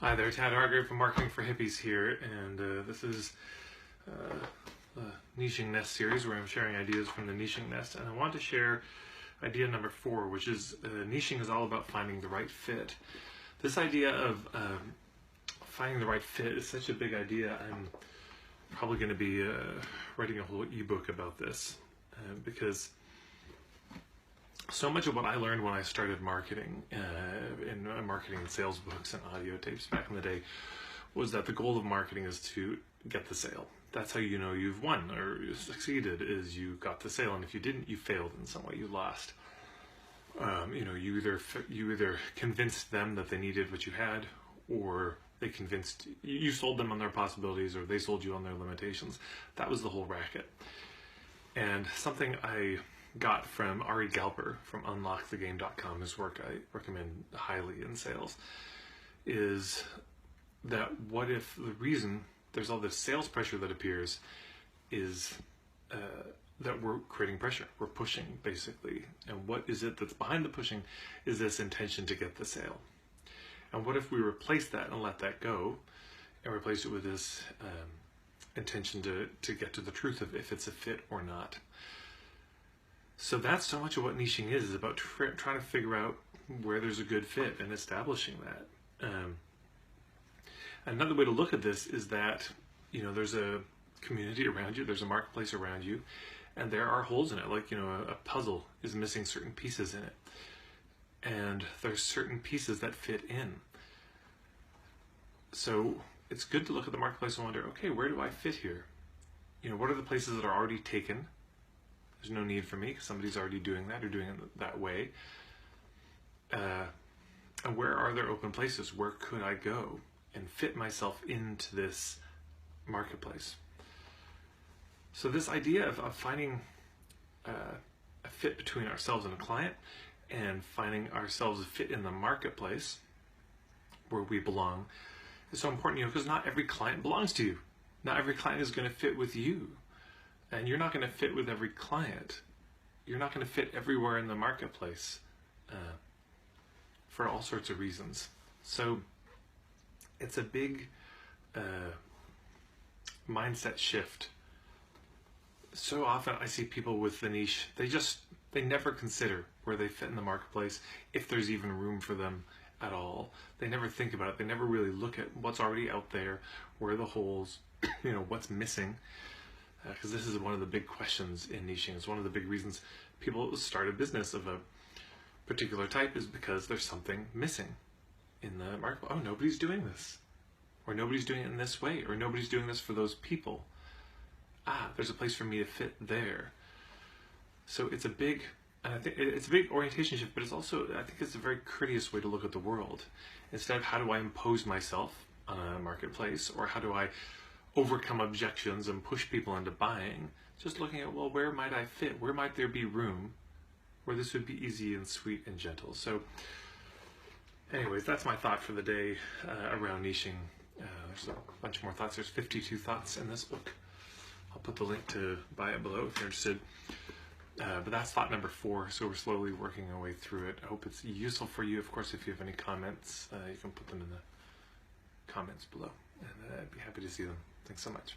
Hi there, Tad Hargrave from Marketing for Hippies here, and this is the Niching Nest series where I'm sharing ideas from the Niching Nest, and I want to share idea number 4, which is niching is all about finding the right fit. This idea of finding the right fit is such a big idea. I'm probably going to be writing a whole ebook about this because so much of what I learned when I started marketing in marketing and sales books and audio tapes back in the day was that the goal of marketing is to get the sale. That's how you know you've won or you succeeded, is you got the sale, and if you didn't, you failed in some way, you lost. You either convinced them that they needed what you had, or they convinced you sold them on their possibilities, or they sold you on their limitations. That was the whole racket. And something I got from Ari Galper from unlockthegame.com, his work I recommend highly in sales, is that what if the reason there's all this sales pressure that appears is that we're creating pressure, we're pushing basically, and what is it that's behind the pushing is this intention to get the sale. And what if we replace that and let that go and replace it with this intention to get to the truth of if it's a fit or not. So that's so much of what niching is about trying to figure out where there's a good fit and establishing that. Another way to look at this is that, there's a community around you, there's a marketplace around you, and there are holes in it. Like, a puzzle is missing certain pieces in it. And there's certain pieces that fit in. So it's good to look at the marketplace and wonder, okay, where do I fit here? What are the places that are already taken? There's no need for me because somebody's already doing that or doing it that way. And where are there open places? Where could I go and fit myself into this marketplace? So this idea of finding a fit between ourselves and a client, and finding ourselves a fit in the marketplace where we belong is so important, because not every client belongs to you. Not every client is going to fit with you. And you're not going to fit with every client. You're not going to fit everywhere in the marketplace for all sorts of reasons. So it's a big mindset shift. So often I see people with the niche, they never consider where they fit in the marketplace, if there's even room for them at all. They never think about it. They never really look at what's already out there, where are the holes, what's missing. Because this is one of the big questions in niching. It's one of the big reasons people start a business of a particular type, is because there's something missing in the market. Oh, nobody's doing this, or nobody's doing it in this way, or nobody's doing this for those people. There's a place for me to fit there. So it's a big, and I think it's a big orientation shift, but it's also, I think it's a very courteous way to look at the world. Instead of how do I impose myself on a marketplace, or how do I overcome objections and push people into buying, just looking at, well, where might I fit? Where might there be room where this would be easy and sweet and gentle? So anyways, that's my thought for the day around niching. There's a bunch more thoughts. There's 52 thoughts in this book. I'll put the link to buy it below if you're interested. But that's thought number 4, so we're slowly working our way through it. I hope it's useful for you. Of course, if you have any comments, you can put them in the comments below, and I'd be happy to see them. Thanks so much.